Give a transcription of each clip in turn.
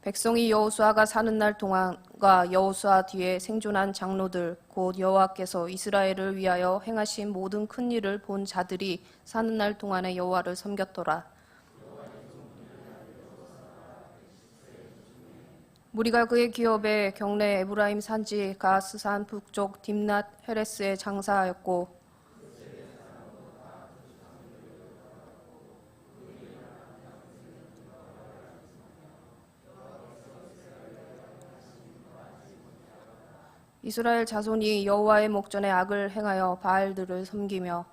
백성이 여호수아가 사는 날 동안과 여호수아 뒤에 생존한 장로들 곧 여호와께서 이스라엘을 위하여 행하신 모든 큰 일을 본 자들이 사는 날 동안에 여호와를 섬겼더라. 무리가 그의 기업에 경내 에브라임 산지 가스산 북쪽 딥낫 헤레스에 장사하였고 이스라엘 자손이 여호와의 목전에 악을 행하여 바알들을 섬기며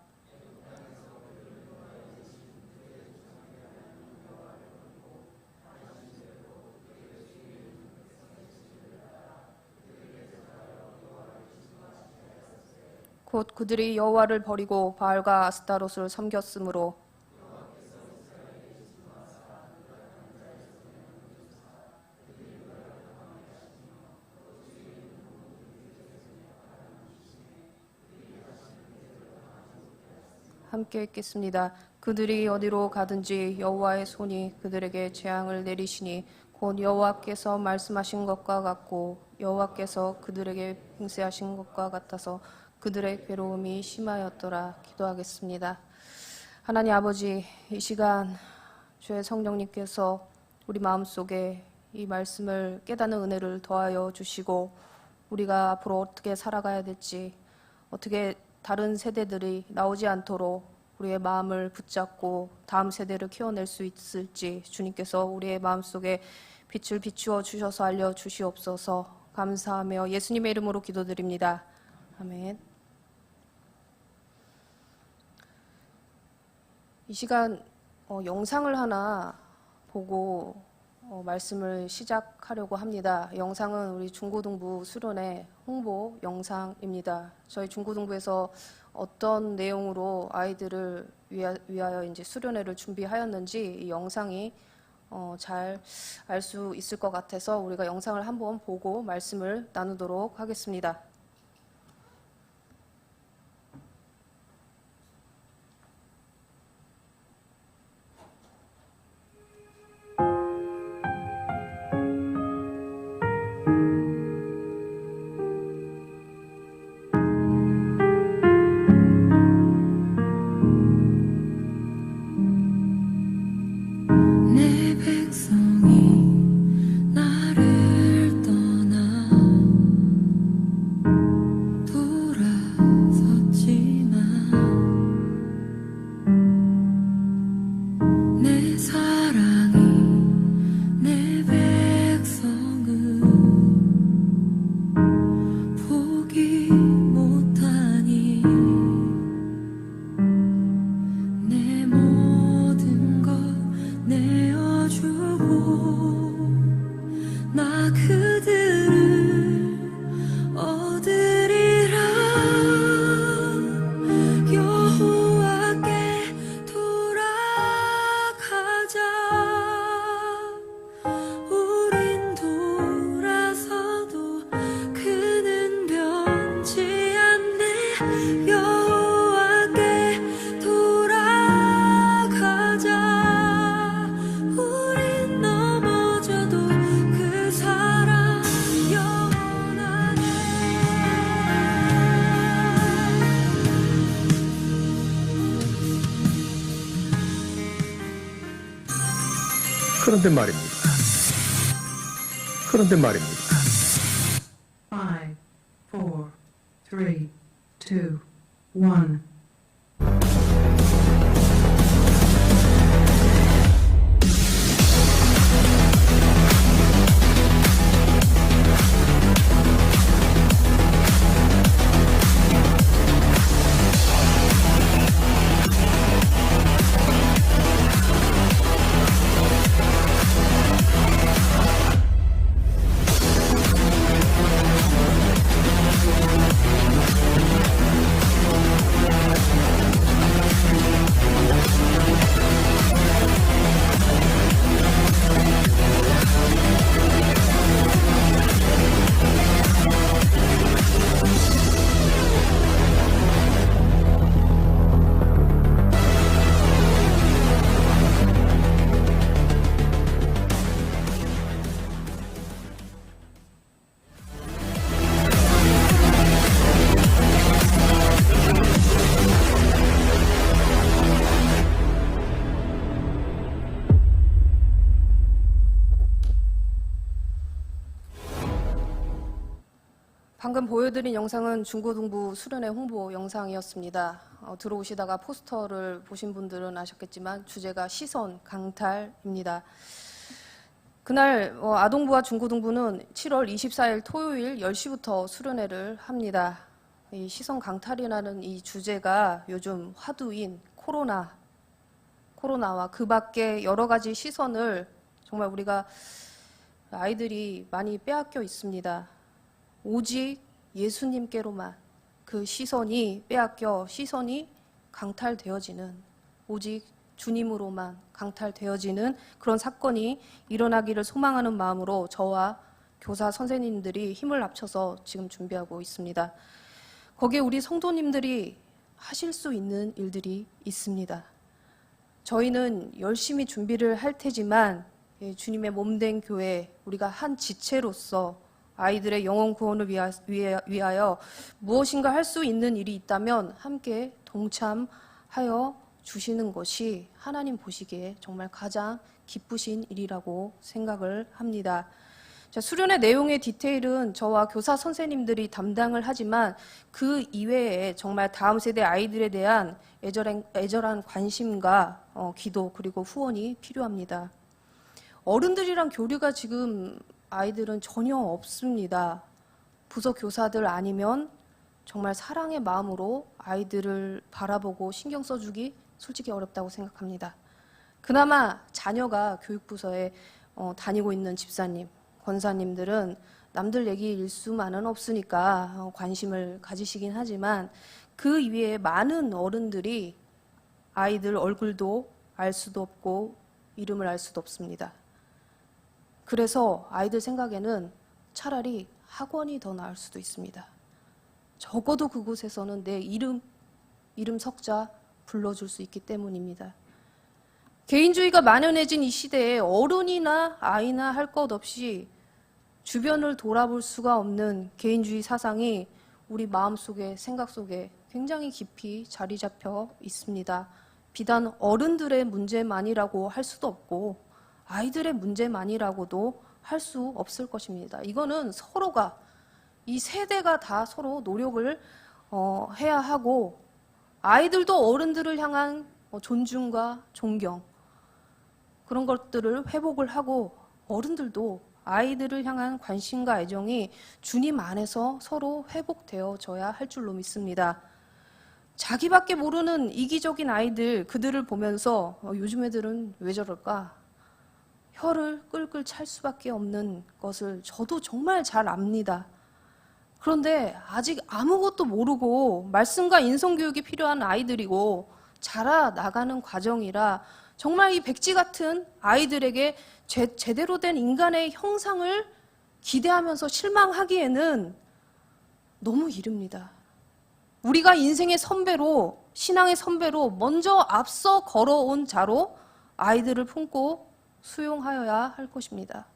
곧 그들이 여호와를 버리고 바알과 아스타롯을 섬겼으므로 함께 읽겠습니다. 그들이 어디로 가든지 여호와의 손이 그들에게 재앙을 내리시니 곧 여호와께서 말씀하신 것과 같고 여호와께서 그들에게 맹세하신 것과 같아서 그들의 괴로움이 심하였더라. 기도하겠습니다. 하나님 아버지, 이 시간 주의 성령님께서 우리 마음속에 이 말씀을 깨닫는 은혜를 더하여 주시고 우리가 앞으로 어떻게 살아가야 될지, 어떻게 다른 세대들이 나오지 않도록 우리의 마음을 붙잡고 다음 세대를 키워낼 수 있을지 주님께서 우리의 마음속에 빛을 비추어 주셔서 알려주시옵소서. 감사하며 예수님의 이름으로 기도드립니다. 아멘. 이 시간 영상을 하나 보고 말씀을 시작하려고 합니다. 영상은 우리 중고등부 수련회 홍보 영상입니다. 저희 중고등부에서 어떤 내용으로 아이들을 위하여 이제 수련회를 준비하였는지 이 영상이 잘 알 수 있을 것 같아서 우리가 영상을 한번 보고 말씀을 나누도록 하겠습니다. 그런데 말입니다. 5, 4, 3, 2, 1. 방금 보여드린 영상은 중고등부 수련회 홍보 영상이었습니다. 들어오시다가 포스터를 보신 분들은 아셨겠지만 주제가 시선 강탈입니다. 그날 아동부와 중고등부는 7월 24일 토요일 10시부터 수련회를 합니다. 이 시선 강탈이라는 이 주제가 요즘 화두인 코로나와 그 밖에 여러 가지 시선을 정말 우리가 아이들이 많이 빼앗겨 있습니다. 오직 예수님께로만 그 시선이 빼앗겨 시선이 강탈되어지는, 오직 주님으로만 강탈되어지는 그런 사건이 일어나기를 소망하는 마음으로 저와 교사 선생님들이 힘을 합쳐서 지금 준비하고 있습니다. 거기에 우리 성도님들이 하실 수 있는 일들이 있습니다. 저희는 열심히 준비를 할 테지만 주님의 몸된 교회, 우리가 한 지체로서 아이들의 영혼 구원을 위하여 무엇인가 할 수 있는 일이 있다면 함께 동참하여 주시는 것이 하나님 보시기에 정말 가장 기쁘신 일이라고 생각을 합니다. 자, 수련의 내용의 디테일은 저와 교사 선생님들이 담당을 하지만 그 이외에 정말 다음 세대 아이들에 대한 애절한 관심과 기도 그리고 후원이 필요합니다. 어른들이랑 교류가 지금 아이들은 전혀 없습니다. 부서 교사들 아니면 정말 사랑의 마음으로 아이들을 바라보고 신경 써주기 솔직히 어렵다고 생각합니다. 그나마 자녀가 교육부서에 다니고 있는 집사님, 권사님들은 남들 얘기 일수만은 없으니까 관심을 가지시긴 하지만 그 이외에 많은 어른들이 아이들 얼굴도 알 수도 없고 이름을 알 수도 없습니다. 그래서 아이들 생각에는 차라리 학원이 더 나을 수도 있습니다. 적어도 그곳에서는 내 이름 석자 불러줄 수 있기 때문입니다. 개인주의가 만연해진 이 시대에 어른이나 아이나 할 것 없이 주변을 돌아볼 수가 없는 개인주의 사상이 우리 마음속에, 생각 속에 굉장히 깊이 자리 잡혀 있습니다. 비단 어른들의 문제만이라고 할 수도 없고 아이들의 문제만이라고도 할 수 없을 것입니다. 이거는 서로가, 이 세대가 다 서로 노력을 해야 하고 아이들도 어른들을 향한 존중과 존경 그런 것들을 회복을 하고 어른들도 아이들을 향한 관심과 애정이 주님 안에서 서로 회복되어져야 할 줄로 믿습니다. 자기밖에 모르는 이기적인 아이들, 그들을 보면서 요즘 애들은 왜 저럴까? 혀를 끌끌 찰 수밖에 없는 것을 저도 정말 잘 압니다. 그런데 아직 아무것도 모르고 말씀과 인성교육이 필요한 아이들이고 자라나가는 과정이라 정말 이 백지 같은 아이들에게 제대로 된 인간의 형상을 기대하면서 실망하기에는 너무 이릅니다. 우리가 인생의 선배로, 신앙의 선배로 먼저 앞서 걸어온 자로 아이들을 품고 수용하여야 할 것입니다.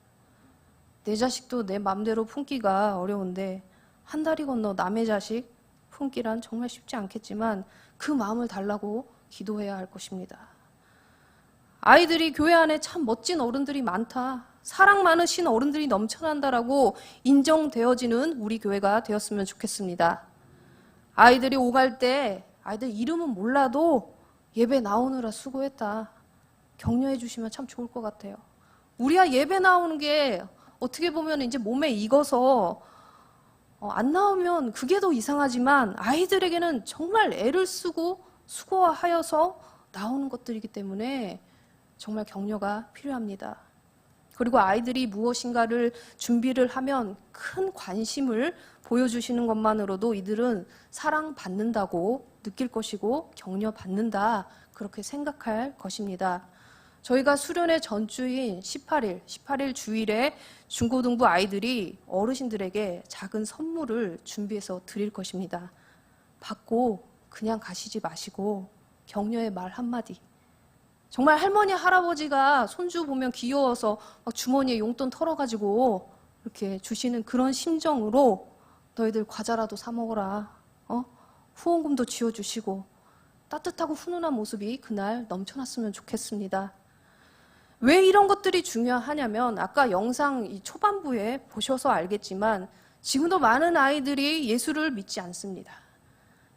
내 자식도 내 맘대로 품기가 어려운데 한 다리 건너 남의 자식 품기란 정말 쉽지 않겠지만 그 마음을 달라고 기도해야 할 것입니다. 아이들이 교회 안에 참 멋진 어른들이 많다, 사랑 많으신 어른들이 넘쳐난다라고 인정되어지는 우리 교회가 되었으면 좋겠습니다. 아이들이 오갈 때 아이들 이름은 몰라도 예배 나오느라 수고했다, 격려해 주시면 참 좋을 것 같아요. 우리야 예배 나오는 게 어떻게 보면 이제 몸에 익어서 안 나오면 그게 더 이상하지만 아이들에게는 정말 애를 쓰고 수고하여서 나오는 것들이기 때문에 정말 격려가 필요합니다. 그리고 아이들이 무엇인가를 준비를 하면 큰 관심을 보여주시는 것만으로도 이들은 사랑받는다고 느낄 것이고 격려받는다 그렇게 생각할 것입니다. 저희가 수련회 전주인 18일 주일에 중고등부 아이들이 어르신들에게 작은 선물을 준비해서 드릴 것입니다. 받고 그냥 가시지 마시고 격려의 말 한마디. 정말 할머니, 할아버지가 손주 보면 귀여워서 막 주머니에 용돈 털어가지고 이렇게 주시는 그런 심정으로 너희들 과자라도 사 먹어라. 후원금도 쥐어주시고 따뜻하고 훈훈한 모습이 그날 넘쳐났으면 좋겠습니다. 왜 이런 것들이 중요하냐면 아까 영상 이 초반부에 보셔서 알겠지만 지금도 많은 아이들이 예수를 믿지 않습니다.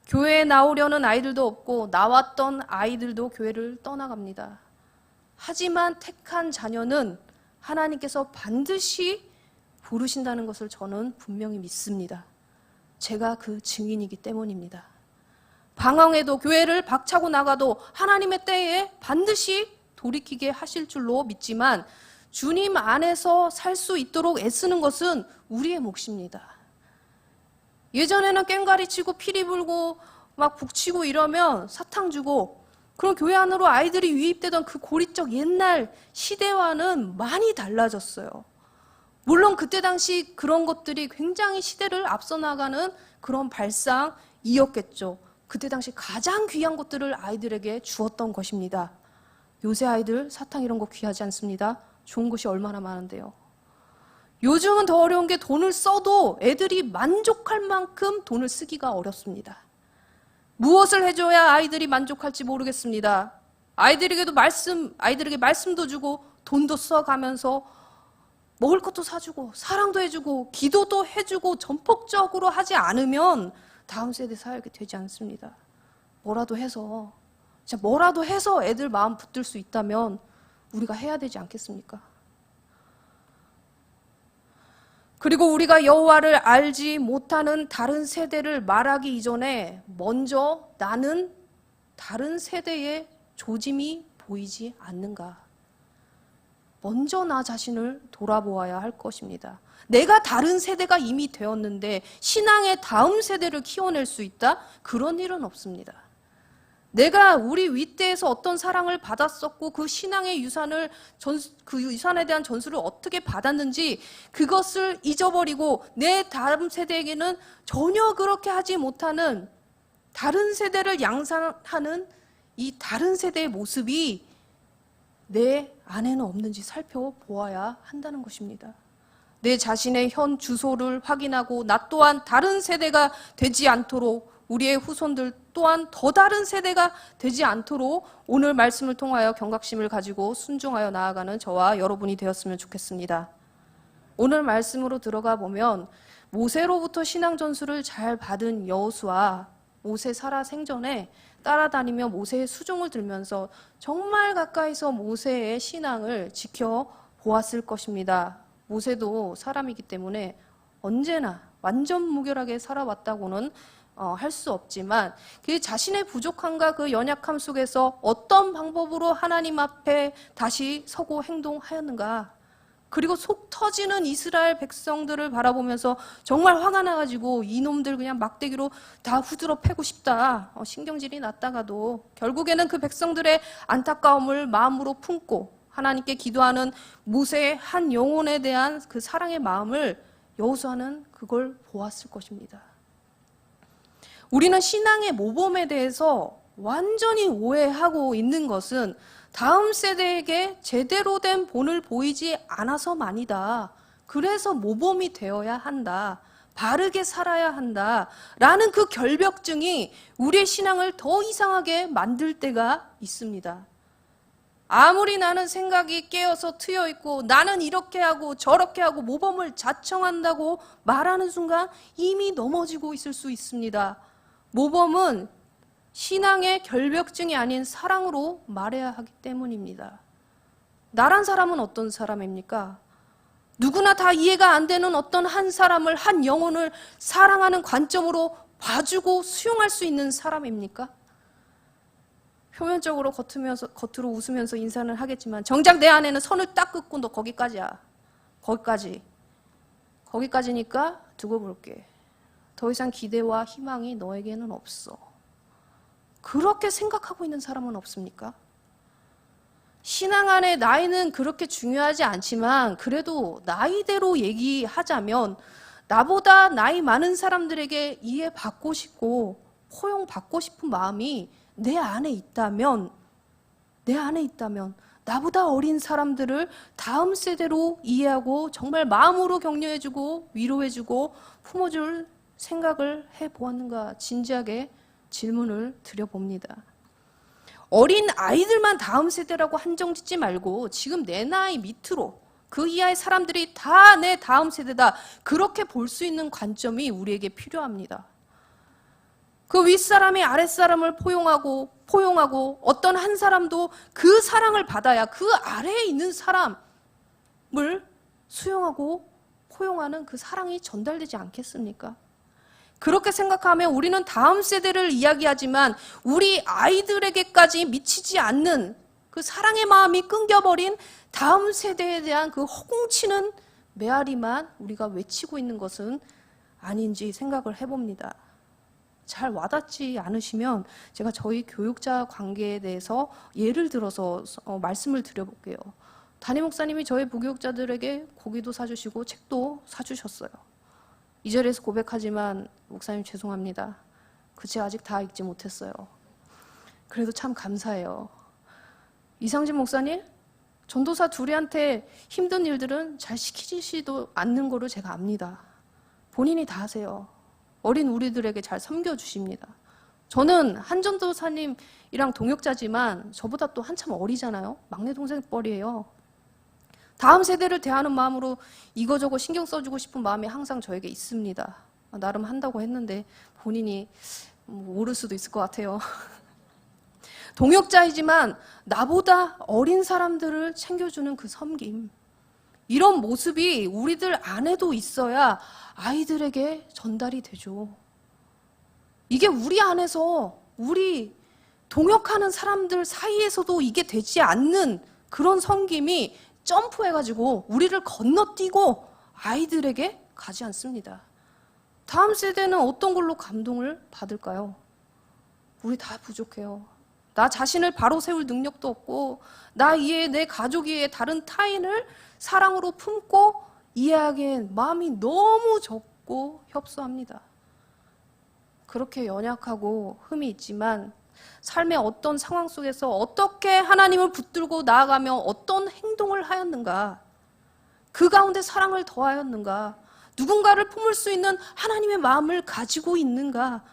교회에 나오려는 아이들도 없고 나왔던 아이들도 교회를 떠나갑니다. 하지만 택한 자녀는 하나님께서 반드시 부르신다는 것을 저는 분명히 믿습니다. 제가 그 증인이기 때문입니다. 방황해도 교회를 박차고 나가도 하나님의 때에 반드시 돌이키게 하실 줄로 믿지만 주님 안에서 살 수 있도록 애쓰는 것은 우리의 몫입니다. 예전에는 꽹과리 치고 피리 불고 막 북치고 이러면 사탕 주고 그런 교회 안으로 아이들이 유입되던 그 고리적 옛날 시대와는 많이 달라졌어요. 물론 그때 당시 그런 것들이 굉장히 시대를 앞서 나가는 그런 발상이었겠죠. 그때 당시 가장 귀한 것들을 아이들에게 주었던 것입니다. 요새 아이들 사탕 이런 거 귀하지 않습니다. 좋은 것이 얼마나 많은데요. 요즘은 더 어려운 게 돈을 써도 애들이 만족할 만큼 돈을 쓰기가 어렵습니다. 무엇을 해줘야 아이들이 만족할지 모르겠습니다. 아이들에게 말씀도 주고 돈도 써가면서 먹을 것도 사주고 사랑도 해주고 기도도 해주고 전폭적으로 하지 않으면 다음 세대 살게 되지 않습니다. 뭐라도 해서 애들 마음 붙들 수 있다면 우리가 해야 되지 않겠습니까? 그리고 우리가 여호와를 알지 못하는 다른 세대를 말하기 이전에 먼저 나는 다른 세대의 조짐이 보이지 않는가? 먼저 나 자신을 돌아보아야 할 것입니다. 내가 다른 세대가 이미 되었는데 신앙의 다음 세대를 키워낼 수 있다? 그런 일은 없습니다. 내가 우리 윗대에서 어떤 사랑을 받았었고 그 신앙의 유산을 그 유산에 대한 전수를 어떻게 받았는지 그것을 잊어버리고 내 다음 세대에게는 전혀 그렇게 하지 못하는 다른 세대를 양산하는 이 다른 세대의 모습이 내 안에는 없는지 살펴보아야 한다는 것입니다. 내 자신의 현 주소를 확인하고 나 또한 다른 세대가 되지 않도록 우리의 후손들 또한 더 다른 세대가 되지 않도록 오늘 말씀을 통하여 경각심을 가지고 순종하여 나아가는 저와 여러분이 되었으면 좋겠습니다. 오늘 말씀으로 들어가 보면 모세로부터 신앙 전수를 잘 받은 여호수아, 모세 살아 생전에 따라다니며 모세의 수종을 들면서 정말 가까이서 모세의 신앙을 지켜보았을 것입니다. 모세도 사람이기 때문에 언제나 완전 무결하게 살아왔다고는 할 수 없지만 그 자신의 부족함과 그 연약함 속에서 어떤 방법으로 하나님 앞에 다시 서고 행동하였는가, 그리고 속 터지는 이스라엘 백성들을 바라보면서 정말 화가 나가지고 이놈들 그냥 막대기로 다 후드러 패고 싶다, 신경질이 났다가도 결국에는 그 백성들의 안타까움을 마음으로 품고 하나님께 기도하는 모세의 한 영혼에 대한 그 사랑의 마음을 여호수아는 그걸 보았을 것입니다. 우리는 신앙의 모범에 대해서 완전히 오해하고 있는 것은 다음 세대에게 제대로 된 본을 보이지 않아서만이다. 그래서 모범이 되어야 한다. 바르게 살아야 한다. 라는 그 결벽증이 우리의 신앙을 더 이상하게 만들 때가 있습니다. 아무리 나는 생각이 깨어서 트여있고 나는 이렇게 하고 저렇게 하고 모범을 자청한다고 말하는 순간 이미 넘어지고 있을 수 있습니다. 모범은 신앙의 결벽증이 아닌 사랑으로 말해야 하기 때문입니다. 나란 사람은 어떤 사람입니까? 누구나 다 이해가 안 되는 어떤 한 사람을, 한 영혼을 사랑하는 관점으로 봐주고 수용할 수 있는 사람입니까? 표면적으로 겉으로 웃으면서 인사는 하겠지만 정작 내 안에는 선을 딱 긋고 너 거기까지야. 거기까지니까 두고 볼게. 더 이상 기대와 희망이 너에게는 없어. 그렇게 생각하고 있는 사람은 없습니까? 신앙 안에 나이는 그렇게 중요하지 않지만 그래도 나이대로 얘기하자면 나보다 나이 많은 사람들에게 이해받고 싶고 포용받고 싶은 마음이 내 안에 있다면 나보다 어린 사람들을 다음 세대로 이해하고 정말 마음으로 격려해주고 위로해주고 품어줄 생각을 해보았는가 진지하게 질문을 드려봅니다. 어린 아이들만 다음 세대라고 한정 짓지 말고 지금 내 나이 밑으로 그 이하의 사람들이 다 내 다음 세대다. 그렇게 볼 수 있는 관점이 우리에게 필요합니다. 그 윗사람이 아랫사람을 포용하고 어떤 한 사람도 그 사랑을 받아야 그 아래에 있는 사람을 수용하고 포용하는 그 사랑이 전달되지 않겠습니까? 그렇게 생각하면 우리는 다음 세대를 이야기하지만 우리 아이들에게까지 미치지 않는 그 사랑의 마음이 끊겨버린 다음 세대에 대한 그 허공치는 메아리만 우리가 외치고 있는 것은 아닌지 생각을 해봅니다. 잘 와닿지 않으시면 제가 저희 교육자 관계에 대해서 예를 들어서 말씀을 드려볼게요. 담임 목사님이 저희 부교육자들에게 고기도 사주시고 책도 사주셨어요. 이 자리에서 고백하지만 목사님 죄송합니다. 그 책 아직 다 읽지 못했어요. 그래도 참 감사해요. 이상진 목사님, 전도사 둘이한테 힘든 일들은 잘 시키지도 않는 거를 제가 압니다. 본인이 다 하세요. 어린 우리들에게 잘 섬겨주십니다. 저는 한 전도사님이랑 동역자지만 저보다 또 한참 어리잖아요. 막내 동생 뻘이에요. 다음 세대를 대하는 마음으로 이거저거 신경 써주고 싶은 마음이 항상 저에게 있습니다. 나름 한다고 했는데 본인이 모를 수도 있을 것 같아요. 동역자이지만 나보다 어린 사람들을 챙겨주는 그 섬김, 이런 모습이 우리들 안에도 있어야 아이들에게 전달이 되죠. 이게 우리 안에서 우리 동역하는 사람들 사이에서도 이게 되지 않는 그런 섬김이 점프해가지고 우리를 건너뛰고 아이들에게 가지 않습니다. 다음 세대는 어떤 걸로 감동을 받을까요? 우리 다 부족해요. 나 자신을 바로 세울 능력도 없고 나 이외에 내 가족 이외에 다른 타인을 사랑으로 품고 이해하기엔 마음이 너무 적고 협소합니다. 그렇게 연약하고 흠이 있지만 삶의 어떤 상황 속에서 어떻게 하나님을 붙들고 나아가며 어떤 행동을 하였는가, 그 가운데 사랑을 더하였는가, 누군가를 품을 수 있는 하나님의 마음을 가지고 있는가,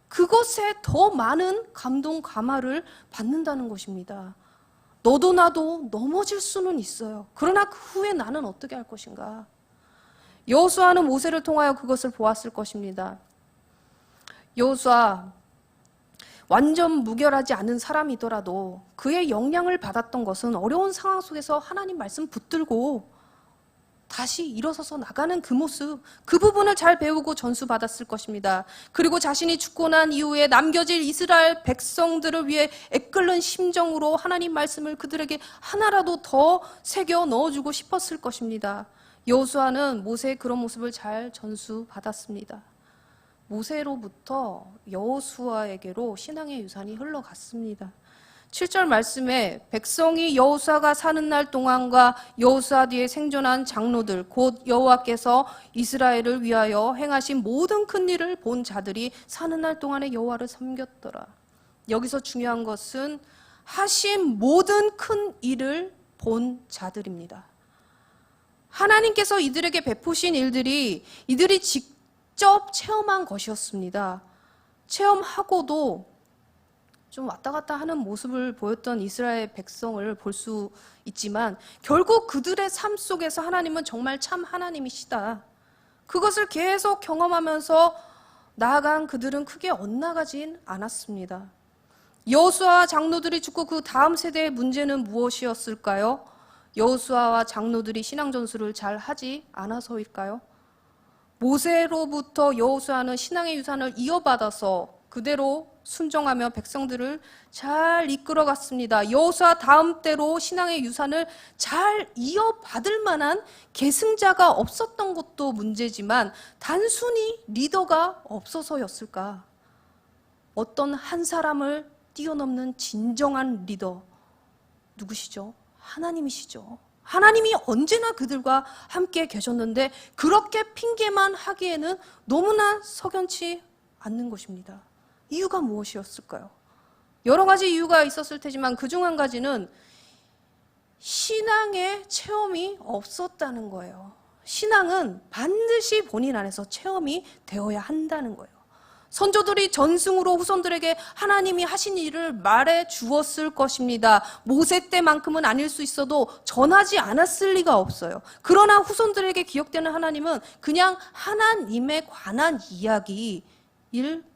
그것에 더 많은 감동, 감화를 받는다는 것입니다. 너도 나도 넘어질 수는 있어요. 그러나 그 후에 나는 어떻게 할 것인가? 여호수아는 모세를 통하여 그것을 보았을 것입니다. 여호수아, 완전 무결하지 않은 사람이더라도 그의 영향을 받았던 것은 어려운 상황 속에서 하나님 말씀 붙들고 다시 일어서서 나가는 그 모습, 그 부분을 잘 배우고 전수받았을 것입니다. 그리고 자신이 죽고 난 이후에 남겨질 이스라엘 백성들을 위해 애끓는 심정으로 하나님 말씀을 그들에게 하나라도 더 새겨 넣어주고 싶었을 것입니다. 여호수아는 모세의 그런 모습을 잘 전수받았습니다. 모세로부터 여호수아에게로 신앙의 유산이 흘러갔습니다. 7절 말씀에 백성이 여호수아가 사는 날 동안과 여호수아 뒤에 생존한 장로들 곧 여호와께서 이스라엘을 위하여 행하신 모든 큰 일을 본 자들이 사는 날 동안에 여호와를 섬겼더라. 여기서 중요한 것은 하신 모든 큰 일을 본 자들입니다. 하나님께서 이들에게 베푸신 일들이 이들이 직접 체험한 것이었습니다. 체험하고도 좀 왔다 갔다 하는 모습을 보였던 이스라엘 백성을 볼 수 있지만 결국 그들의 삶 속에서 하나님은 정말 참 하나님이시다. 그것을 계속 경험하면서 나아간 그들은 크게 엇나가진 않았습니다. 여호수아와 장로들이 죽고 그 다음 세대의 문제는 무엇이었을까요? 여호수아와 장로들이 신앙 전수를 잘 하지 않아서일까요? 모세로부터 여호수아는 신앙의 유산을 이어받아서 그대로 순종하며 백성들을 잘 이끌어갔습니다. 여호수아 다음 때로 신앙의 유산을 잘 이어받을 만한 계승자가 없었던 것도 문제지만 단순히 리더가 없어서였을까? 어떤 한 사람을 뛰어넘는 진정한 리더 누구시죠? 하나님이시죠. 하나님이 언제나 그들과 함께 계셨는데 그렇게 핑계만 하기에는 너무나 석연치 않는 것입니다. 이유가 무엇이었을까요? 여러 가지 이유가 있었을 테지만 그중 한 가지는 신앙의 체험이 없었다는 거예요. 신앙은 반드시 본인 안에서 체험이 되어야 한다는 거예요. 선조들이 전승으로 후손들에게 하나님이 하신 일을 말해 주었을 것입니다. 모세 때만큼은 아닐 수 있어도 전하지 않았을 리가 없어요. 그러나 후손들에게 기억되는 하나님은 그냥 하나님에 관한 이야기일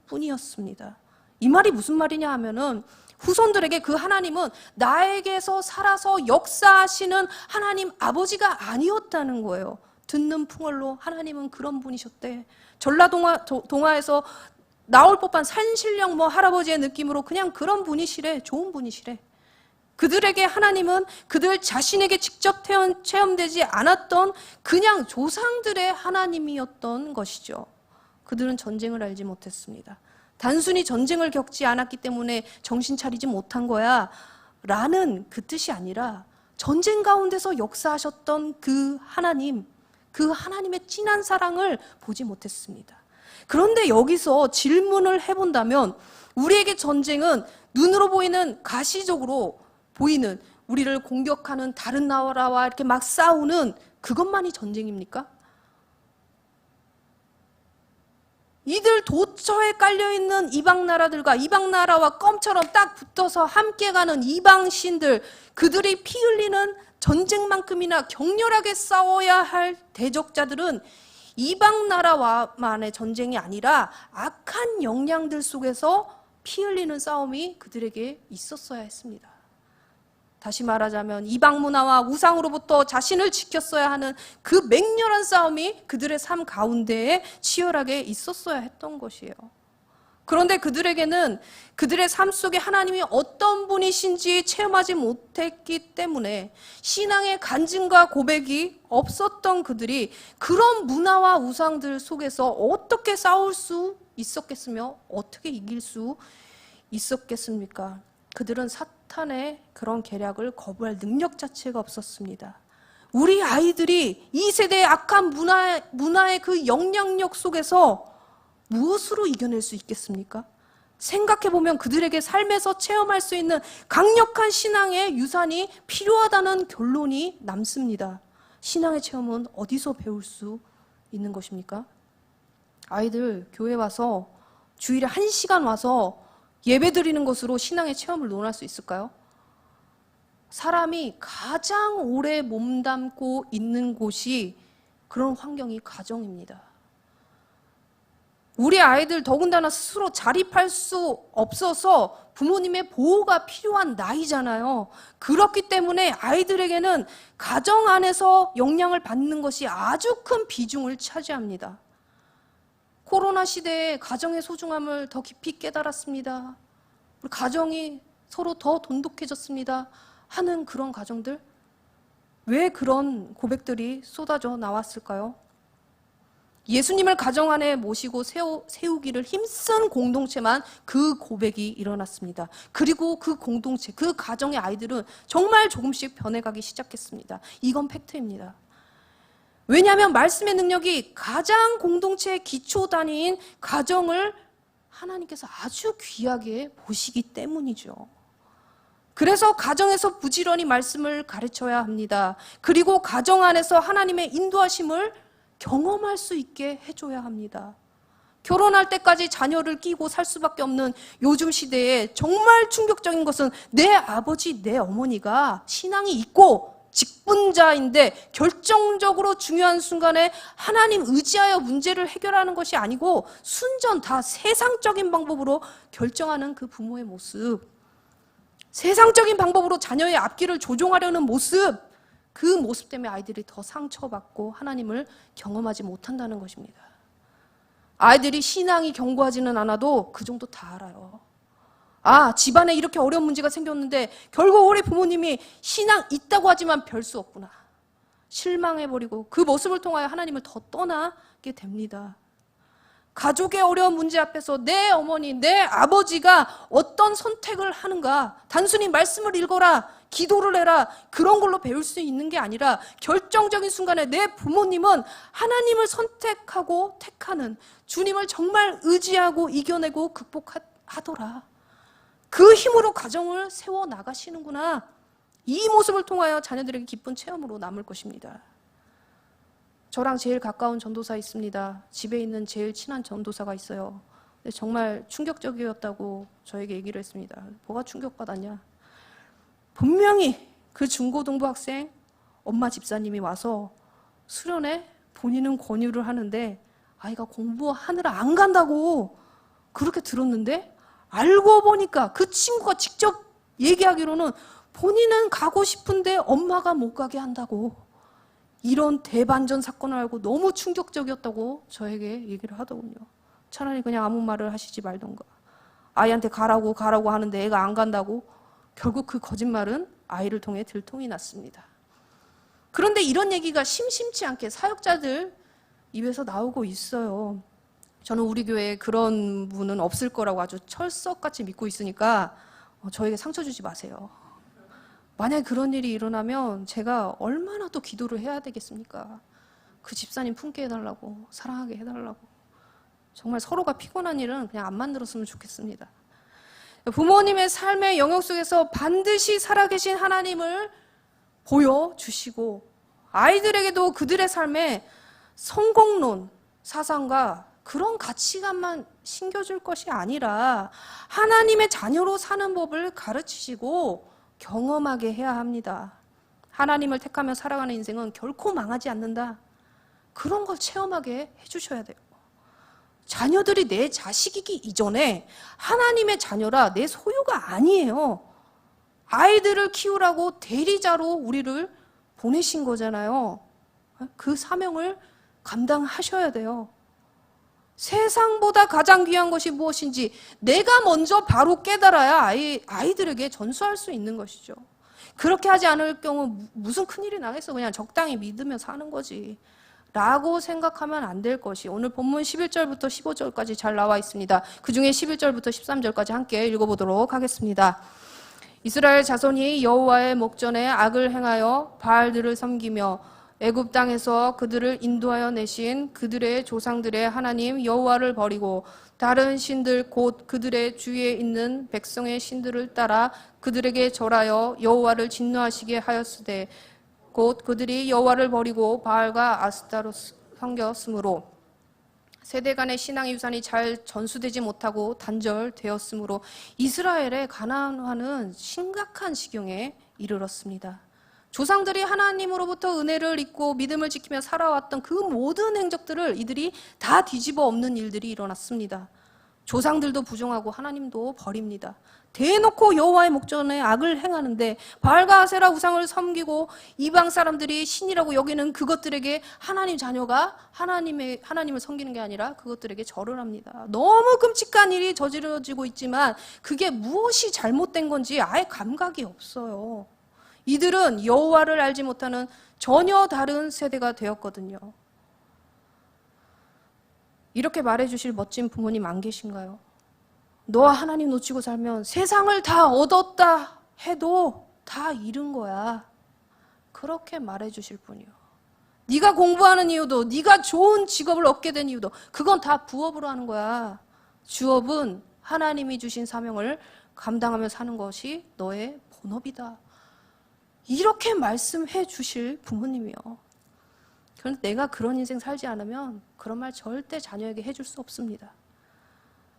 뿐이었습니다. 이 말이 무슨 말이냐 하면은 후손들에게 그 하나님은 나에게서 살아서 역사하시는 하나님 아버지가 아니었다는 거예요. 듣는 풍월로 하나님은 그런 분이셨대. 전라동화에서 나올 법한 산신령 할아버지의 느낌으로 그냥 그런 분이시래. 좋은 분이시래. 그들에게 하나님은 그들 자신에게 직접 체험되지 않았던 그냥 조상들의 하나님이었던 것이죠. 그들은 전쟁을 알지 못했습니다. 단순히 전쟁을 겪지 않았기 때문에 정신 차리지 못한 거야 라는 그 뜻이 아니라 전쟁 가운데서 역사하셨던 그 하나님, 그 하나님의 진한 사랑을 보지 못했습니다. 그런데 여기서 질문을 해본다면 우리에게 전쟁은 눈으로 보이는 가시적으로 보이는 우리를 공격하는 다른 나라와 이렇게 막 싸우는 그것만이 전쟁입니까? 이들 도처에 깔려있는 이방 나라들과 이방 나라와 껌처럼 딱 붙어서 함께 가는 이방 신들, 그들이 피 흘리는 전쟁만큼이나 격렬하게 싸워야 할 대적자들은 이방 나라와만의 전쟁이 아니라 악한 영향들 속에서 피 흘리는 싸움이 그들에게 있었어야 했습니다. 다시 말하자면 이방 문화와 우상으로부터 자신을 지켰어야 하는 그 맹렬한 싸움이 그들의 삶 가운데에 치열하게 있었어야 했던 것이에요. 그런데 그들에게는 그들의 삶 속에 하나님이 어떤 분이신지 체험하지 못했기 때문에 신앙의 간증과 고백이 없었던 그들이 그런 문화와 우상들 속에서 어떻게 싸울 수 있었겠으며 어떻게 이길 수 있었겠습니까? 그들은 사탄의 그런 계략을 거부할 능력 자체가 없었습니다. 우리 아이들이 이 세대의 악한 문화의 그 영향력 속에서 무엇으로 이겨낼 수 있겠습니까? 생각해보면 그들에게 삶에서 체험할 수 있는 강력한 신앙의 유산이 필요하다는 결론이 남습니다. 신앙의 체험은 어디서 배울 수 있는 것입니까? 아이들 교회 와서 주일에 1시간 와서 예배 드리는 것으로 신앙의 체험을 논할 수 있을까요? 사람이 가장 오래 몸담고 있는 곳이 그런 환경이 가정입니다. 우리 아이들 더군다나 스스로 자립할 수 없어서 부모님의 보호가 필요한 나이잖아요. 그렇기 때문에 아이들에게는 가정 안에서 영향을 받는 것이 아주 큰 비중을 차지합니다. 코로나 시대에 가정의 소중함을 더 깊이 깨달았습니다. 우리 가정이 서로 더 돈독해졌습니다 하는 그런 가정들, 왜 그런 고백들이 쏟아져 나왔을까요? 예수님을 가정 안에 모시고 세우기를 힘쓴 공동체만 그 고백이 일어났습니다. 그리고 그 공동체, 그 가정의 아이들은 정말 조금씩 변해가기 시작했습니다. 이건 팩트입니다. 왜냐하면 말씀의 능력이 가장 공동체의 기초 단위인 가정을 하나님께서 아주 귀하게 보시기 때문이죠. 그래서 가정에서 부지런히 말씀을 가르쳐야 합니다. 그리고 가정 안에서 하나님의 인도하심을 경험할 수 있게 해줘야 합니다. 결혼할 때까지 자녀를 끼고 살 수밖에 없는 요즘 시대에 정말 충격적인 것은 내 아버지, 내 어머니가 신앙이 있고 직분자인데 결정적으로 중요한 순간에 하나님 의지하여 문제를 해결하는 것이 아니고 순전 다 세상적인 방법으로 결정하는 그 부모의 모습, 세상적인 방법으로 자녀의 앞길을 조종하려는 모습, 그 모습 때문에 아이들이 더 상처받고 하나님을 경험하지 못한다는 것입니다. 아이들이 신앙이 견고하지는 않아도 그 정도 다 알아요. 아, 집안에 이렇게 어려운 문제가 생겼는데 결국 우리 부모님이 신앙 있다고 하지만 별 수 없구나. 실망해버리고 그 모습을 통하여 하나님을 더 떠나게 됩니다. 가족의 어려운 문제 앞에서 내 어머니, 내 아버지가 어떤 선택을 하는가, 단순히 말씀을 읽어라, 기도를 해라, 그런 걸로 배울 수 있는 게 아니라 결정적인 순간에 내 부모님은 하나님을 선택하고 택하는, 주님을 정말 의지하고 이겨내고 극복하더라, 그 힘으로 가정을 세워나가시는구나, 이 모습을 통하여 자녀들에게 기쁜 체험으로 남을 것입니다. 저랑 제일 가까운 전도사 있습니다. 집에 있는 제일 친한 전도사가 있어요. 근데 정말 충격적이었다고 저에게 얘기를 했습니다. 뭐가 충격받았냐? 분명히 그 중고등부 학생 엄마 집사님이 와서 수련회 본인은 권유를 하는데 아이가 공부하느라 안 간다고 그렇게 들었는데, 알고 보니까 그 친구가 직접 얘기하기로는 본인은 가고 싶은데 엄마가 못 가게 한다고. 이런 대반전 사건을 알고 너무 충격적이었다고 저에게 얘기를 하더군요. 차라리 그냥 아무 말을 하시지 말던가. 아이한테 가라고 하는데 애가 안 간다고. 결국 그 거짓말은 아이를 통해 들통이 났습니다. 그런데 이런 얘기가 심심치 않게 사역자들 입에서 나오고 있어요. 저는 우리 교회에 그런 분은 없을 거라고 아주 철석같이 믿고 있으니까 저에게 상처 주지 마세요. 만약에 그런 일이 일어나면 제가 얼마나 또 기도를 해야 되겠습니까? 그 집사님 품게 해달라고, 사랑하게 해달라고. 정말 서로가 피곤한 일은 그냥 안 만들었으면 좋겠습니다. 부모님의 삶의 영역 속에서 반드시 살아계신 하나님을 보여주시고, 아이들에게도 그들의 삶에 성공론 사상과 그런 가치관만 심겨줄 것이 아니라 하나님의 자녀로 사는 법을 가르치시고 경험하게 해야 합니다. 하나님을 택하며 살아가는 인생은 결코 망하지 않는다. 그런 걸 체험하게 해주셔야 돼요. 자녀들이 내 자식이기 이전에 하나님의 자녀라 내 소유가 아니에요. 아이들을 키우라고 대리자로 우리를 보내신 거잖아요. 그 사명을 감당하셔야 돼요. 세상보다 가장 귀한 것이 무엇인지 내가 먼저 바로 깨달아야 아이들에게 전수할 수 있는 것이죠. 그렇게 하지 않을 경우 무슨 큰일이 나겠어. 그냥 적당히 믿으며 사는 거지 라고 생각하면 안 될 것이, 오늘 본문 11절부터 15절까지 잘 나와 있습니다. 그 중에 11절부터 13절까지 함께 읽어보도록 하겠습니다. 이스라엘 자손이 여호와의 목전에 악을 행하여 바알들을 섬기며 애굽 땅에서 그들을 인도하여 내신 그들의 조상들의 하나님 여호와를 버리고 다른 신들 곧 그들의 주위에 있는 백성의 신들을 따라 그들에게 절하여 여호와를 진노하시게 하였으되 곧 그들이 여호와를 버리고 바알과 아스타로 섬겼으므로 세대 간의 신앙의 유산이 잘 전수되지 못하고 단절되었으므로 이스라엘의 가나안화는 심각한 지경에 이르렀습니다. 조상들이 하나님으로부터 은혜를 입고 믿음을 지키며 살아왔던 그 모든 행적들을 이들이 다 뒤집어 엎는 일들이 일어났습니다. 조상들도 부정하고 하나님도 버립니다. 대놓고 여호와의 목전에 악을 행하는데 바알과 아세라 우상을 섬기고 이방 사람들이 신이라고 여기는 그것들에게 하나님 자녀가 하나님을 섬기는 게 아니라 그것들에게 절을 합니다. 너무 끔찍한 일이 저지러지고 있지만 그게 무엇이 잘못된 건지 아예 감각이 없어요. 이들은 여호와를 알지 못하는 전혀 다른 세대가 되었거든요. 이렇게 말해주실 멋진 부모님 안 계신가요? 너와 하나님 놓치고 살면 세상을 다 얻었다 해도 다 잃은 거야. 그렇게 말해주실 분이요. 네가 공부하는 이유도, 네가 좋은 직업을 얻게 된 이유도 그건 다 부업으로 하는 거야. 주업은 하나님이 주신 사명을 감당하며 사는 것이 너의 본업이다. 이렇게 말씀해 주실 부모님이요. 그런데 내가 그런 인생 살지 않으면 그런 말 절대 자녀에게 해줄 수 없습니다.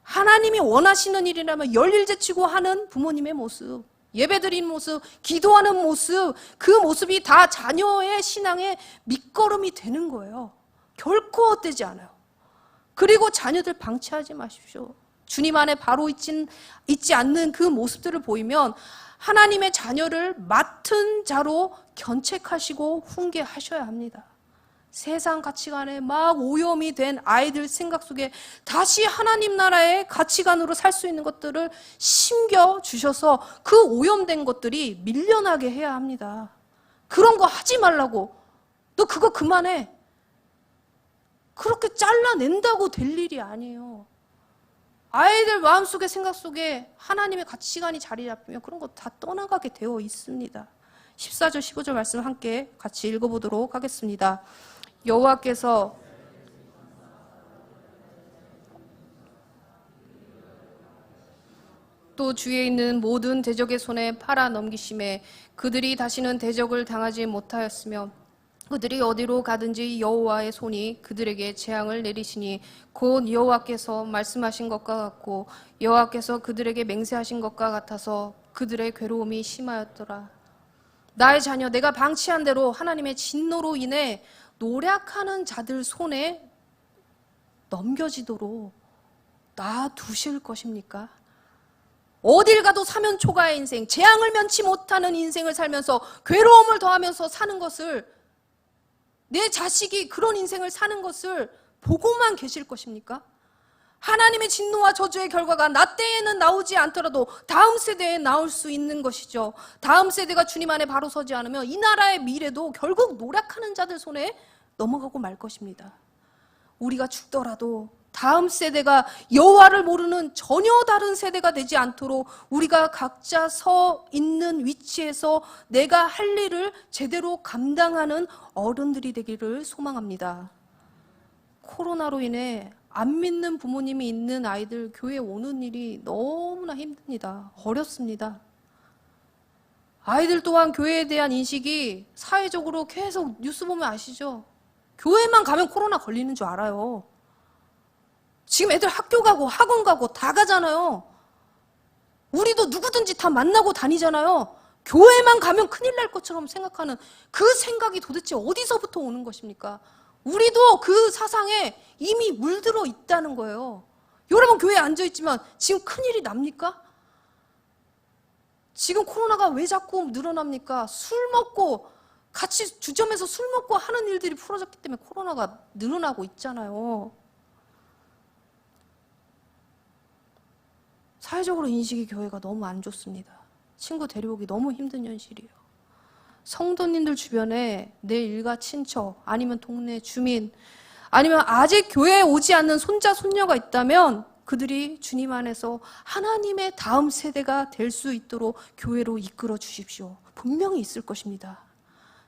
하나님이 원하시는 일이라면 열일제치고 하는 부모님의 모습, 예배드리는 모습, 기도하는 모습, 그 모습이 다 자녀의 신앙의 밑거름이 되는 거예요. 결코 헛되지 않아요. 그리고 자녀들 방치하지 마십시오. 주님 안에 바로 있지 않는 그 모습들을 보이면 하나님의 자녀를 맡은 자로 견책하시고 훈계하셔야 합니다. 세상 가치관에 막 오염이 된 아이들 생각 속에 다시 하나님 나라의 가치관으로 살 수 있는 것들을 심겨주셔서 그 오염된 것들이 밀려나게 해야 합니다. 그런 거 하지 말라고. 너 그거 그만해. 그렇게 잘라낸다고 될 일이 아니에요. 아이들 마음속에 생각 속에 하나님의 가치관이 자리 잡히면 그런 거 다 떠나가게 되어 있습니다. 14절 15절 말씀 함께 같이 읽어보도록 하겠습니다. 여호와께서 또 주위에 있는 모든 대적의 손에 팔아 넘기심에 그들이 다시는 대적을 당하지 못하였으며 그들이 어디로 가든지 여호와의 손이 그들에게 재앙을 내리시니 곧 여호와께서 말씀하신 것과 같고 여호와께서 그들에게 맹세하신 것과 같아서 그들의 괴로움이 심하였더라. 나의 자녀, 내가 방치한 대로 하나님의 진노로 인해 노력하는 자들 손에 넘겨지도록 놔두실 것입니까? 어딜 가도 사면초가의 인생, 재앙을 면치 못하는 인생을 살면서 괴로움을 더하면서 사는 것을, 내 자식이 그런 인생을 사는 것을 보고만 계실 것입니까? 하나님의 진노와 저주의 결과가 나 때에는 나오지 않더라도 다음 세대에 나올 수 있는 것이죠. 다음 세대가 주님 안에 바로 서지 않으면 이 나라의 미래도 결국 노력하는 자들 손에 넘어가고 말 것입니다. 우리가 죽더라도 다음 세대가 여호와를 모르는 전혀 다른 세대가 되지 않도록 우리가 각자 서 있는 위치에서 내가 할 일을 제대로 감당하는 어른들이 되기를 소망합니다. 코로나로 인해 안 믿는 부모님이 있는 아이들 교회에 오는 일이 너무나 힘듭니다. 어렵습니다. 아이들 또한 교회에 대한 인식이 사회적으로 계속 뉴스 보면 아시죠? 교회만 가면 코로나 걸리는 줄 알아요. 지금 애들 학교 가고 학원 가고 다 가잖아요. 우리도 누구든지 다 만나고 다니잖아요. 교회만 가면 큰일 날 것처럼 생각하는 그 생각이 도대체 어디서부터 오는 것입니까? 우리도 그 사상에 이미 물들어 있다는 거예요. 여러분 교회에 앉아있지만 지금 큰일이 납니까? 지금 코로나가 왜 자꾸 늘어납니까? 술 먹고 같이 주점에서 술 먹고 하는 일들이 풀어졌기 때문에 코로나가 늘어나고 있잖아요. 사회적으로 인식이 교회가 너무 안 좋습니다. 친구 데려오기 너무 힘든 현실이에요. 성도님들 주변에 내 일가 친척 아니면 동네 주민 아니면 아직 교회에 오지 않는 손자 손녀가 있다면 그들이 주님 안에서 하나님의 다음 세대가 될 수 있도록 교회로 이끌어 주십시오. 분명히 있을 것입니다.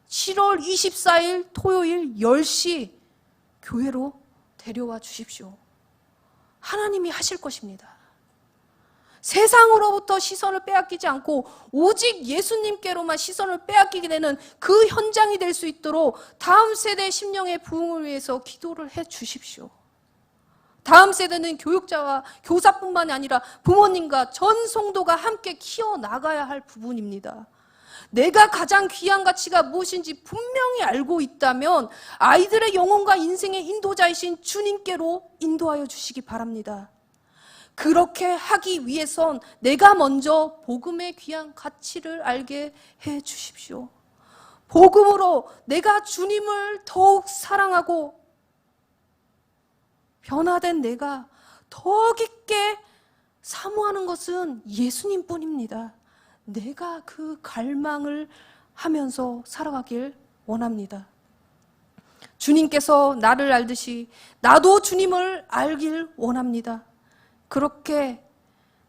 7월 24일 토요일 10시 교회로 데려와 주십시오. 하나님이 하실 것입니다. 세상으로부터 시선을 빼앗기지 않고 오직 예수님께로만 시선을 빼앗기게 되는 그 현장이 될 수 있도록 다음 세대의 심령의 부흥을 위해서 기도를 해 주십시오. 다음 세대는 교육자와 교사뿐만이 아니라 부모님과 전 성도가 함께 키워나가야 할 부분입니다. 내가 가장 귀한 가치가 무엇인지 분명히 알고 있다면 아이들의 영혼과 인생의 인도자이신 주님께로 인도하여 주시기 바랍니다. 그렇게 하기 위해선 내가 먼저 복음의 귀한 가치를 알게 해 주십시오. 복음으로 내가 주님을 더욱 사랑하고 변화된 내가 더 깊게 사모하는 것은 예수님뿐입니다. 내가 그 갈망을 하면서 살아가길 원합니다. 주님께서 나를 알듯이 나도 주님을 알길 원합니다. 그렇게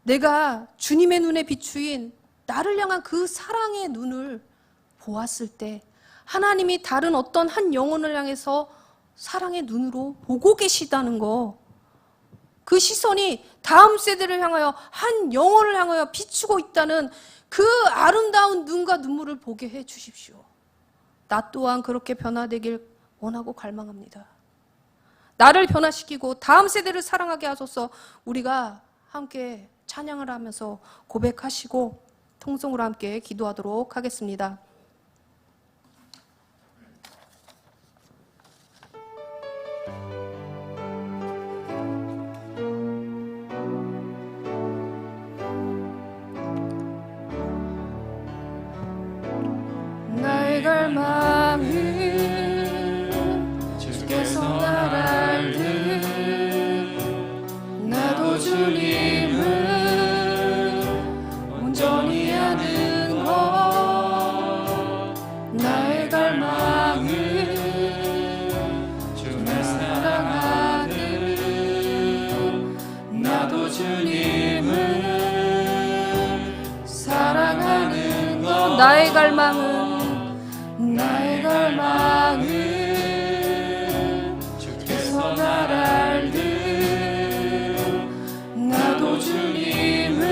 내가 주님의 눈에 비추인 나를 향한 그 사랑의 눈을 보았을 때 하나님이 다른 어떤 한 영혼을 향해서 사랑의 눈으로 보고 계시다는 거, 그 시선이 다음 세대를 향하여 한 영혼을 향하여 비추고 있다는 그 아름다운 눈과 눈물을 보게 해 주십시오. 나 또한 그렇게 변화되길 원하고 갈망합니다. 나를 변화시키고 다음 세대를 사랑하게 하소서. 우리가 함께 찬양을 하면서 고백하시고 통성으로 함께 기도하도록 하겠습니다. 나의 갈망은 주께서 날 알듯 나도 주님을 온전히 아는 것. 나의 갈망은 주를 사랑하는 나도 주님을 사랑하는 것. 나의 갈망은 주께서 날 알듯 나도 주님을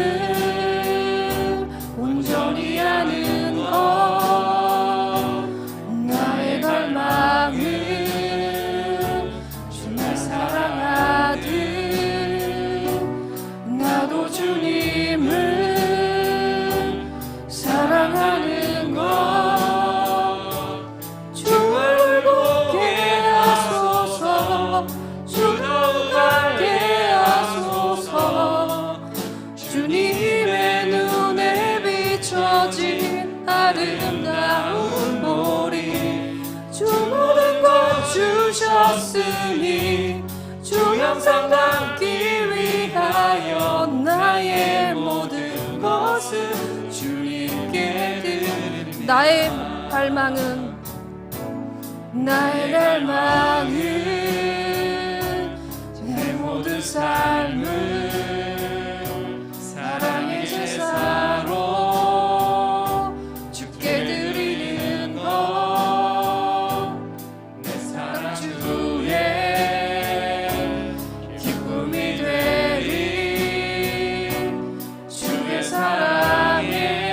온전히 아는 것. 나의 갈망은 주셨으니 주 형상 담기 위하여 나의 모든 것을 주님께 드립니다. 나의 갈망은 내 모든 삶을 사랑의 제사로 주께 드리는 것, 내 사랑 주의 기쁨이 되리. 주의 사랑에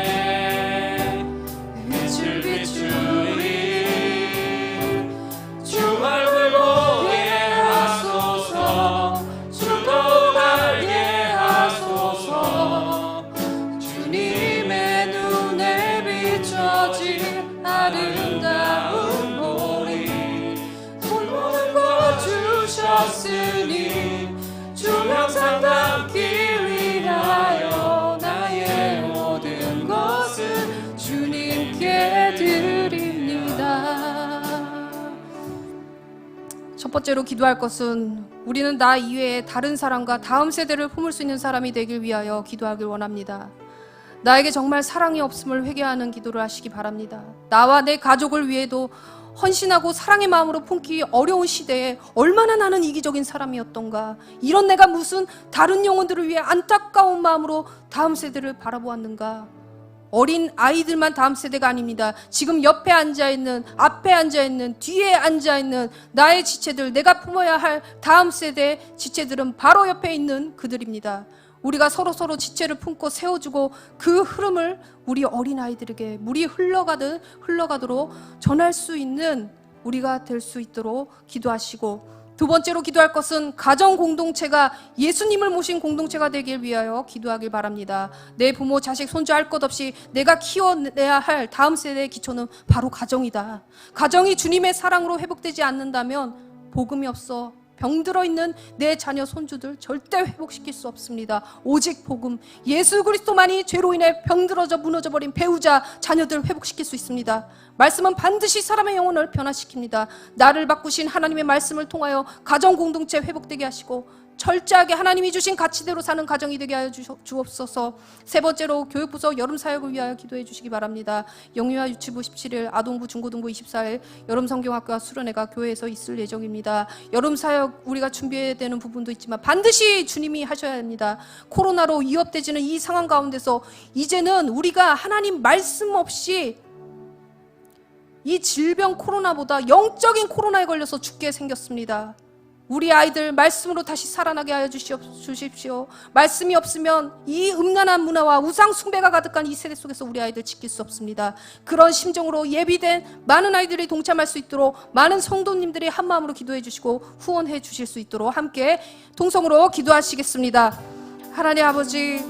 빛을 비추리. 주 얼굴 보게 하소서. 주 더욱 알게 하소서. 주님의 눈에 비춰진 아름다운 보리. 본 모든 것 주셨으니 주 형상 담기 위하여 나의 모든 것을 주님께 드립니다. 첫 번째로 기도할 것은 우리는 나 이외에 다른 사람과 다음 세대를 품을 수 있는 사람이 되길 위하여 기도하길 원합니다. 나에게 정말 사랑이 없음을 회개하는 기도를 하시기 바랍니다. 나와 내 가족을 위해도 헌신하고 사랑의 마음으로 품기 어려운 시대에 얼마나 나는 이기적인 사람이었던가. 이런 내가 무슨 다른 영혼들을 위해 안타까운 마음으로 다음 세대를 바라보았는가. 어린 아이들만 다음 세대가 아닙니다. 지금 옆에 앉아있는, 앞에 앉아있는, 뒤에 앉아있는 나의 지체들, 내가 품어야 할 다음 세대의 지체들은 바로 옆에 있는 그들입니다. 우리가 서로 지체를 품고 세워주고 그 흐름을 우리 어린아이들에게 물이 흘러가도록 전할 수 있는 우리가 될 수 있도록 기도하시고, 두 번째로 기도할 것은 가정 공동체가 예수님을 모신 공동체가 되길 위하여 기도하길 바랍니다. 내 부모, 자식, 손주 할 것 없이 내가 키워내야 할 다음 세대의 기초는 바로 가정이다. 가정이 주님의 사랑으로 회복되지 않는다면 복음이 없어. 병들어 있는 내 자녀, 손주들 절대 회복시킬 수 없습니다. 오직 복음, 예수 그리스도만이 죄로 인해 병들어져 무너져버린 배우자, 자녀들 회복시킬 수 있습니다. 말씀은 반드시 사람의 영혼을 변화시킵니다. 나를 바꾸신 하나님의 말씀을 통하여 가정 공동체 회복되게 하시고 철저하게 하나님이 주신 가치대로 사는 가정이 되게 하여 주옵소서. 세 번째로 교육부서 여름 사역을 위하여 기도해 주시기 바랍니다. 영유아 유치부 17일, 아동부 중고등부 24일, 여름 성경학교와 수련회가 교회에서 있을 예정입니다. 여름 사역 우리가 준비해야 되는 부분도 있지만 반드시 주님이 하셔야 합니다. 코로나로 위협되지는 이 상황 가운데서 이제는 우리가 하나님 말씀 없이 이 질병 코로나보다 영적인 코로나에 걸려서 죽게 생겼습니다. 우리 아이들 말씀으로 다시 살아나게 하여 주십시오. 말씀이 없으면 이 음란한 문화와 우상 숭배가 가득한 이 세대 속에서 우리 아이들 지킬 수 없습니다. 그런 심정으로 예비된 많은 아이들이 동참할 수 있도록 많은 성도님들이 한마음으로 기도해 주시고 후원해 주실 수 있도록 함께 통성으로 기도하시겠습니다. 하나님 아버지,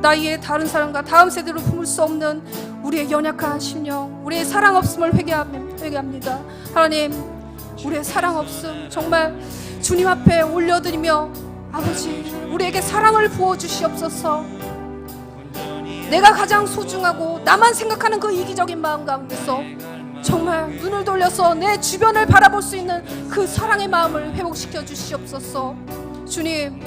나이에 다른 사람과 다음 세대로 품을 수 없는 우리의 연약한 심령, 우리의 사랑 없음을 회개합니다. 하나님, 우리의 사랑 없음 정말 주님 앞에 올려드리며 아버지, 우리에게 사랑을 부어주시옵소서. 내가 가장 소중하고 나만 생각하는 그 이기적인 마음 가운데서 정말 눈을 돌려서 내 주변을 바라볼 수 있는 그 사랑의 마음을 회복시켜 주시옵소서. 주님,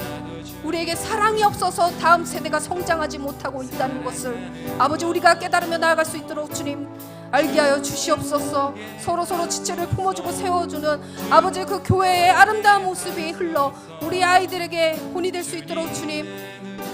우리에게 사랑이 없어서 다음 세대가 성장하지 못하고 있다는 것을 아버지 우리가 깨달으며 나아갈 수 있도록 주님 알게 하여 주시옵소서. 서로 지체를 품어주고 세워주는 아버지 그 교회의 아름다운 모습이 흘러 우리 아이들에게 본이 될 수 있도록 주님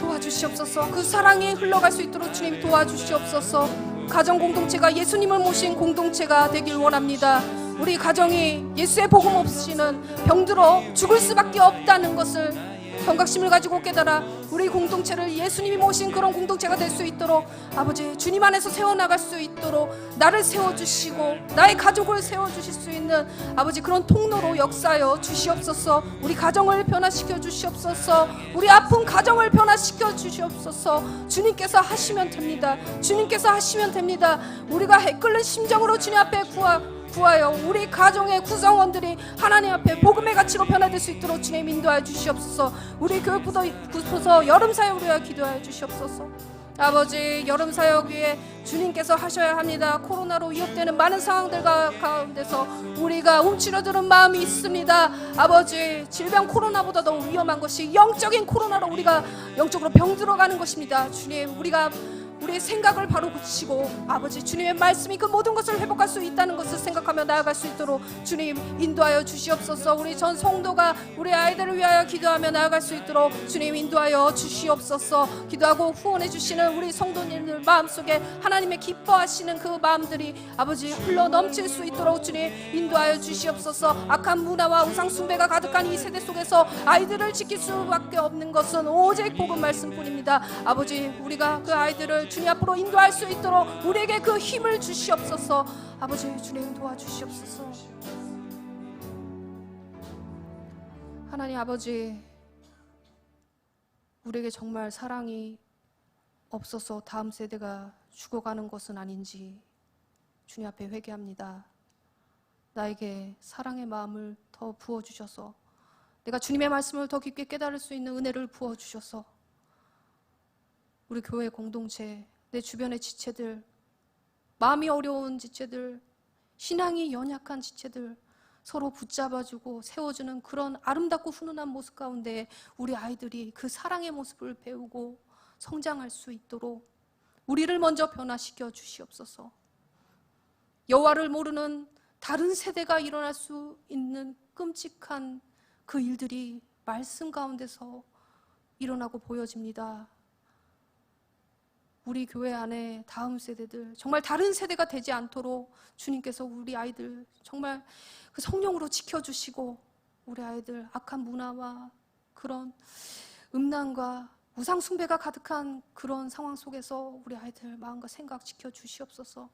도와주시옵소서. 그 사랑이 흘러갈 수 있도록 주님 도와주시옵소서. 가정 공동체가 예수님을 모신 공동체가 되길 원합니다. 우리 가정이 예수의 복음 없이는 병들어 죽을 수밖에 없다는 것을 경각심을 가지고 깨달아 우리 공동체를 예수님이 모신 그런 공동체가 될 수 있도록 아버지 주님 안에서 세워나갈 수 있도록 나를 세워주시고 나의 가족을 세워주실 수 있는 아버지 그런 통로로 역사하여 주시옵소서. 우리 가정을 변화시켜 주시옵소서. 우리 아픈 가정을 변화시켜 주시옵소서. 주님께서 하시면 됩니다. 주님께서 하시면 됩니다. 우리가 끓는 심정으로 주님 앞에 구하여 우리 가정의 구성원들이 하나님 앞에 복음의 가치로 변화될 수 있도록 주님 인도하여 주시옵소서. 우리 교육부서 여름 사역을 위하여 기도하여 주시옵소서. 아버지, 여름 사역 위에 주님께서 하셔야 합니다. 코로나로 위협되는 많은 상황들 가운데서 우리가 움츠러드는 마음이 있습니다. 아버지, 질병 코로나보다 더 위험한 것이 영적인 코로나로 우리가 영적으로 병들어가는 것입니다. 주님, 우리의 생각을 바로 고치고 아버지, 주님의 말씀이 그 모든 것을 회복할 수 있다는 것을 생각하며 나아갈 수 있도록 주님 인도하여 주시옵소서. 우리 전 성도가 우리 아이들을 위하여 기도하며 나아갈 수 있도록 주님 인도하여 주시옵소서. 기도하고 후원해 주시는 우리 성도님들 마음속에 하나님의 기뻐하시는 그 마음들이 아버지 흘러 넘칠 수 있도록 주님 인도하여 주시옵소서. 악한 문화와 우상 숭배가 가득한 이 세대 속에서 아이들을 지킬 수밖에 없는 것은 오직 복음 말씀뿐입니다. 아버지, 우리가 그 아이들을 주님 앞으로 인도할 수 있도록 우리에게 그 힘을 주시옵소서. 아버지, 주님 도와주시옵소서. 하나님 아버지, 우리에게 정말 사랑이 없어서 다음 세대가 죽어가는 것은 아닌지 주님 앞에 회개합니다. 나에게 사랑의 마음을 더 부어주셔서 내가 주님의 말씀을 더 깊게 깨달을 수 있는 은혜를 부어주셔서 우리 교회 공동체, 내 주변의 지체들, 마음이 어려운 지체들, 신앙이 연약한 지체들 서로 붙잡아주고 세워주는 그런 아름답고 훈훈한 모습 가운데 우리 아이들이 그 사랑의 모습을 배우고 성장할 수 있도록 우리를 먼저 변화시켜 주시옵소서. 여호와를 모르는 다른 세대가 일어날 수 있는 끔찍한 그 일들이 말씀 가운데서 일어나고 보여집니다. 우리 교회 안에 다음 세대들 정말 다른 세대가 되지 않도록 주님께서 우리 아이들 정말 그 성령으로 지켜주시고 우리 아이들 악한 문화와 그런 음란과 우상 숭배가 가득한 그런 상황 속에서 우리 아이들 마음과 생각 지켜주시옵소서.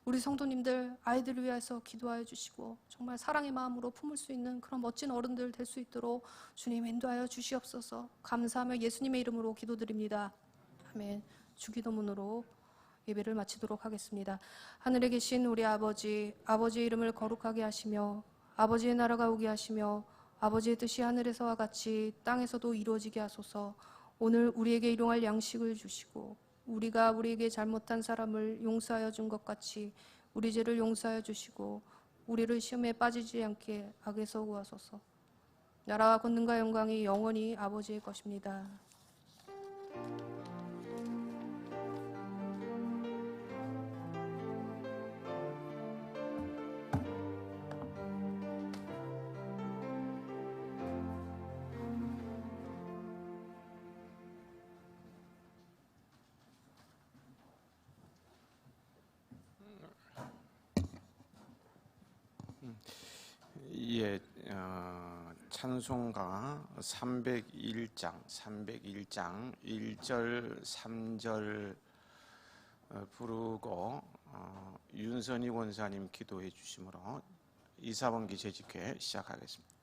우리 성도님들 아이들을 위해서 기도하여 주시고 정말 사랑의 마음으로 품을 수 있는 그런 멋진 어른들 될 수 있도록 주님 인도하여 주시옵소서. 감사하며 예수님의 이름으로 기도드립니다. 아멘. 주기도문으로 예배를 마치도록 하겠습니다. 하늘에 계신 우리 아버지, 아버지의 이름을 거룩하게 하시며 아버지의 나라가 오게 하시며 아버지의 뜻이 하늘에서와 같이 땅에서도 이루어지게 하소서. 오늘 우리에게 일용할 양식을 주시고 우리가 우리에게 잘못한 사람을 용서하여 준 것 같이 우리 죄를 용서하여 주시고 우리를 시험에 빠지지 않게 악에서 구하소서. 나라와 권능과 영광이 영원히 아버지의 것입니다. 예, 찬송가 301장 1절 3절 부르고 윤선희 권사님 기도해 주심으로 이사번기 재직회 시작하겠습니다.